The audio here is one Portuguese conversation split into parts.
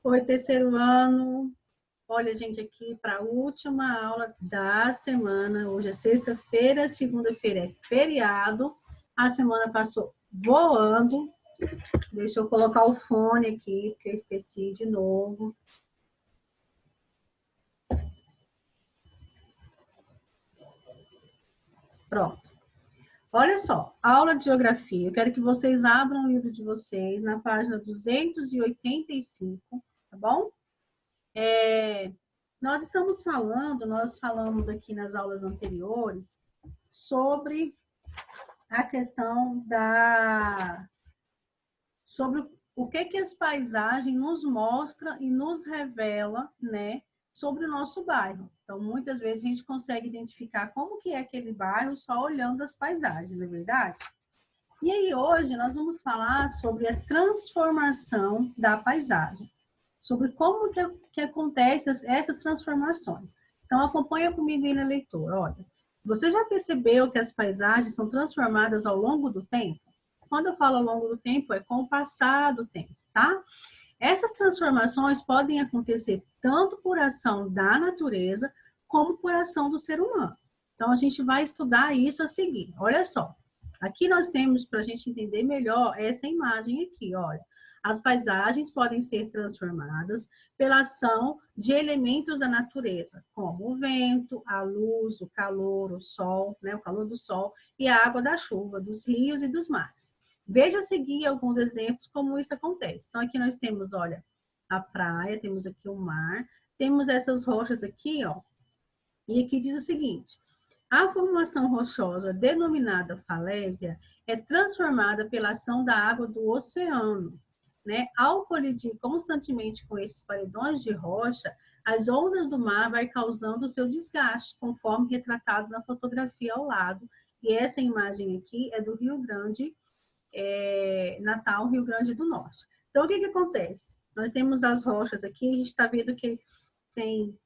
Oi, terceiro ano. Olha, gente, aqui para a última aula da semana. Hoje é sexta-feira, segunda-feira é feriado. A semana passou voando. Deixa eu colocar o fone aqui, porque eu esqueci de novo. Pronto. Olha só, aula de geografia. Eu quero que vocês abram o livro de vocês na página 285, tá bom? Nós falamos aqui nas aulas anteriores sobre a questão sobre o que as paisagens nos mostram e nos revela, né, sobre o nosso bairro. Então, muitas vezes a gente consegue identificar como que é aquele bairro só olhando as paisagens, não é verdade? E aí, hoje, nós vamos falar sobre a transformação da paisagem, sobre como que acontecem essas transformações. Então, acompanha comigo aí na leitura. Olha, você já percebeu que as paisagens são transformadas ao longo do tempo? Quando eu falo ao longo do tempo, é com o passar do tempo, tá? Essas transformações podem acontecer tanto por ação da natureza, como por ação do ser humano. Então, a gente vai estudar isso a seguir. Olha só. Aqui nós temos, para a gente entender melhor, essa imagem aqui, olha. As paisagens podem ser transformadas pela ação de elementos da natureza, como o vento, a luz, o calor, o sol, né, o calor do sol e a água da chuva, dos rios e dos mares. Veja a seguir alguns exemplos como isso acontece. Então, aqui nós temos, olha, a praia, temos aqui o mar, temos essas rochas aqui, ó, e aqui diz o seguinte: a formação rochosa, denominada falésia, é transformada pela ação da água do oceano, né? Ao colidir constantemente com esses paredões de rocha, as ondas do mar vai causando o seu desgaste, conforme retratado na fotografia ao lado. E essa imagem aqui é do Rio Grande, Natal, Rio Grande do Norte. Então, o que acontece? Nós temos as rochas aqui, a gente está vendo que tem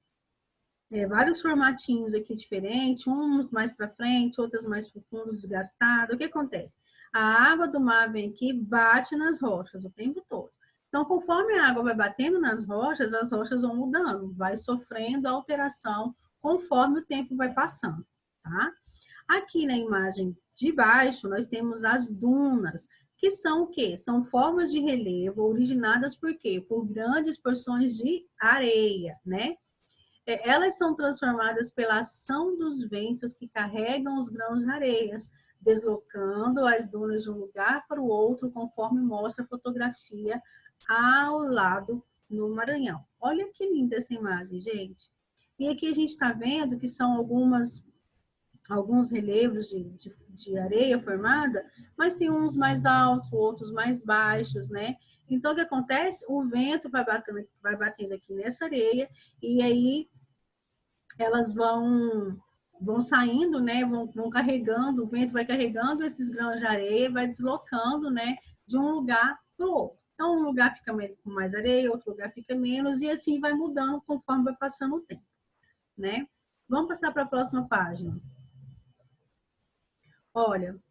vários formatinhos aqui diferentes, uns mais para frente, outros mais para o fundo, desgastado. O que acontece? A água do mar vem aqui, bate nas rochas o tempo todo. Então, conforme a água vai batendo nas rochas, as rochas vão mudando, vai sofrendo alteração conforme o tempo vai passando, tá? Aqui na imagem de baixo, nós temos as dunas, que são o quê? São formas de relevo originadas por quê? Por grandes porções de areia, né? Elas são transformadas pela ação dos ventos que carregam os grãos de areias, deslocando as dunas de um lugar para o outro, conforme mostra a fotografia ao lado no Maranhão. Olha que linda essa imagem, gente. E aqui a gente está vendo que são alguns relevos de areia formada, mas tem uns mais altos, outros mais baixos, né? Então, o que acontece? O vento vai batendo aqui nessa areia, e aí elas vão saindo, né? Vão carregando, o vento vai carregando esses grãos de areia, vai deslocando, né? De um lugar para o outro. Então, um lugar fica com mais areia, outro lugar fica menos, e assim vai mudando conforme vai passando o tempo, né? Vamos passar para a próxima página. Olha,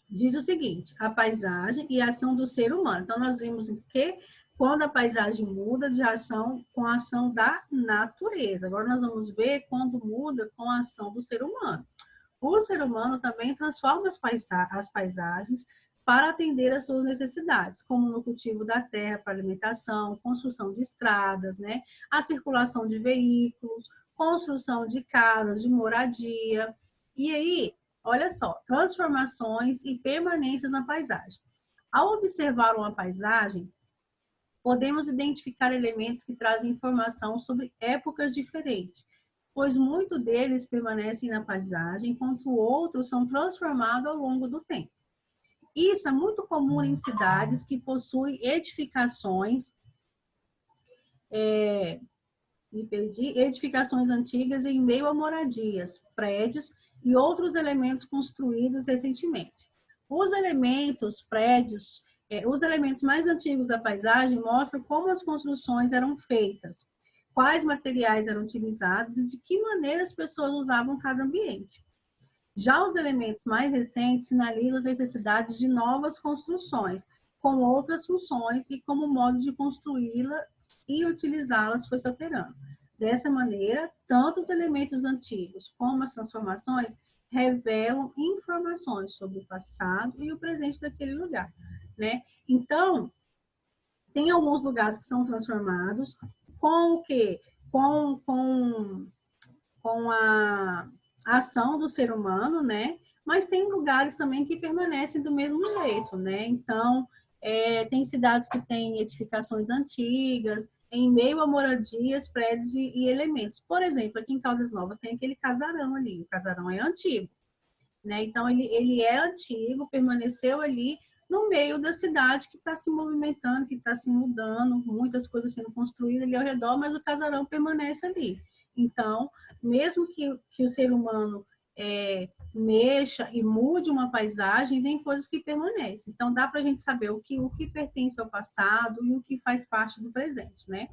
diz o seguinte: a paisagem e a ação do ser humano. Então, nós vimos que quando a paisagem muda de ação com a ação da natureza. Agora, nós vamos ver quando muda com a ação do ser humano. O ser humano também transforma as paisagens para atender às suas necessidades, como no cultivo da terra para alimentação, construção de estradas, né? A circulação de veículos, construção de casas, de moradia. E aí, olha só, transformações e permanências na paisagem. Ao observar uma paisagem, podemos identificar elementos que trazem informação sobre épocas diferentes, pois muitos deles permanecem na paisagem, enquanto outros são transformados ao longo do tempo. Isso é muito comum em cidades que possuem edificações, edificações antigas em meio a moradias, prédios e outros elementos construídos recentemente. Os elementos mais antigos da paisagem mostram como as construções eram feitas, quais materiais eram utilizados e de que maneira as pessoas usavam cada ambiente. Já os elementos mais recentes sinalizam as necessidades de novas construções, com outras funções e como modo de construí-las e utilizá-las foi se alterando. Dessa maneira, tanto os elementos antigos como as transformações revelam informações sobre o passado e o presente daquele lugar, né? Então, tem alguns lugares que são transformados com o quê? Com a ação do ser humano, né? Mas tem lugares também que permanecem do mesmo jeito, né? Então, tem cidades que têm edificações antigas, em meio a moradias, prédios e elementos. Por exemplo, aqui em Caldas Novas tem aquele casarão ali, o casarão é antigo, né? Então, ele é antigo, permaneceu ali no meio da cidade que está se movimentando, que está se mudando, muitas coisas sendo construídas ali ao redor, mas o casarão permanece ali. Então, mesmo que o ser humano mexa e mude uma paisagem, tem coisas que permanecem. Então, dá para a gente saber o que pertence ao passado e o que faz parte do presente, né?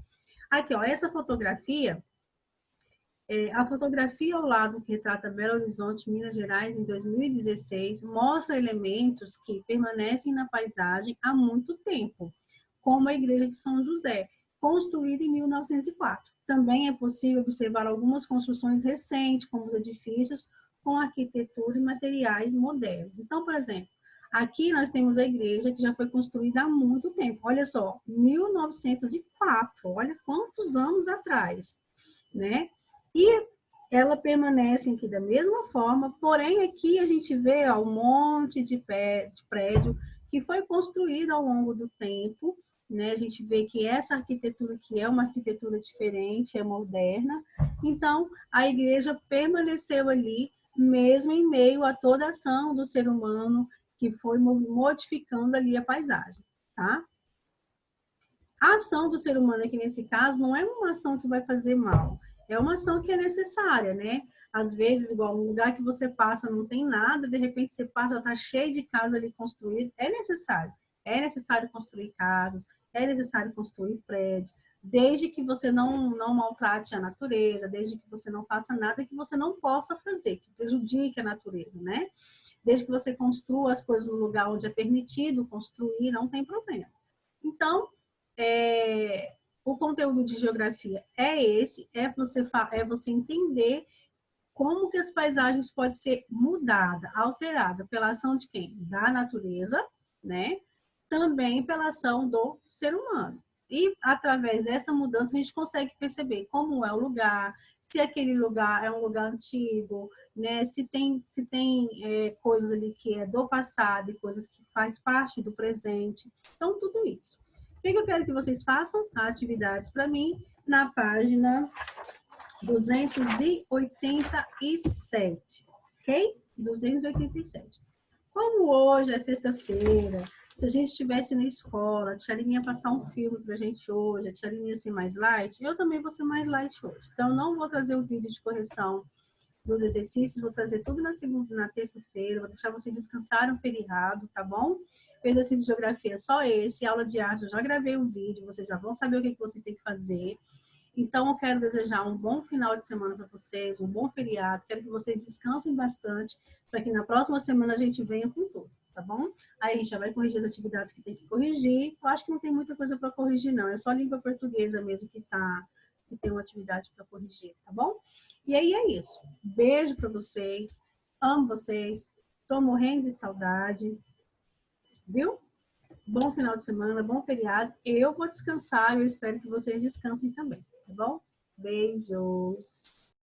Aqui, ó, essa fotografia, a fotografia ao lado que retrata Belo Horizonte, Minas Gerais, em 2016, mostra elementos que permanecem na paisagem há muito tempo, como a Igreja de São José, construída em 1904. Também é possível observar algumas construções recentes, como os edifícios com arquitetura e materiais modernos. Então, por exemplo, aqui nós temos a igreja que já foi construída há muito tempo. Olha só, 1904, olha quantos anos atrás, né? E ela permanece aqui da mesma forma, porém aqui a gente vê um monte de prédio que foi construído ao longo do tempo, né? A gente vê que essa arquitetura aqui é uma arquitetura diferente, é moderna. Então, a igreja permaneceu ali, mesmo em meio a toda a ação do ser humano que foi modificando ali a paisagem, tá? A ação do ser humano aqui nesse caso não é uma ação que vai fazer mal, é uma ação que é necessária, né? Às vezes, igual um lugar que você passa não tem nada, de repente você passa, está cheio de casa ali construída, é necessário construir casas, é necessário construir prédios, desde que você não maltrate a natureza, desde que você não faça nada que você não possa fazer, que prejudique a natureza, né? Desde que você construa as coisas no lugar onde é permitido construir, não tem problema. Então, o conteúdo de geografia é esse, você entender como que as paisagens podem ser mudadas, alteradas pela ação de quem? Da natureza, né? Também pela ação do ser humano. E através dessa mudança a gente consegue perceber como é o lugar, se aquele lugar é um lugar antigo, né? Se tem coisas ali que é do passado e coisas que faz parte do presente. Então, tudo isso. O que eu quero que vocês façam? Atividades para mim na página 287, ok? 287. Como hoje é sexta-feira, se a gente estivesse na escola, a tia Aline ia passar um filme pra gente hoje, a tia Aline ia ser mais light, eu também vou ser mais light hoje. Então, não vou trazer o vídeo de correção dos exercícios, vou trazer tudo na segunda, na terça-feira, vou deixar vocês descansarem o feriado, tá bom? Exercício de geografia só esse, aula de arte, eu já gravei o vídeo, vocês já vão saber o que vocês têm que fazer. Então, eu quero desejar um bom final de semana para vocês, um bom feriado, quero que vocês descansem bastante, para que na próxima semana a gente venha com tudo, tá bom? Aí a gente já vai corrigir as atividades que tem que corrigir. Eu acho que não tem muita coisa para corrigir, não, é só a língua portuguesa mesmo que tem uma atividade para corrigir, tá bom? E aí é isso. Beijo para vocês, amo vocês, tô morrendo de saudade, viu? Bom final de semana, bom feriado. Eu vou descansar e eu espero que vocês descansem também, tá bom? Beijos!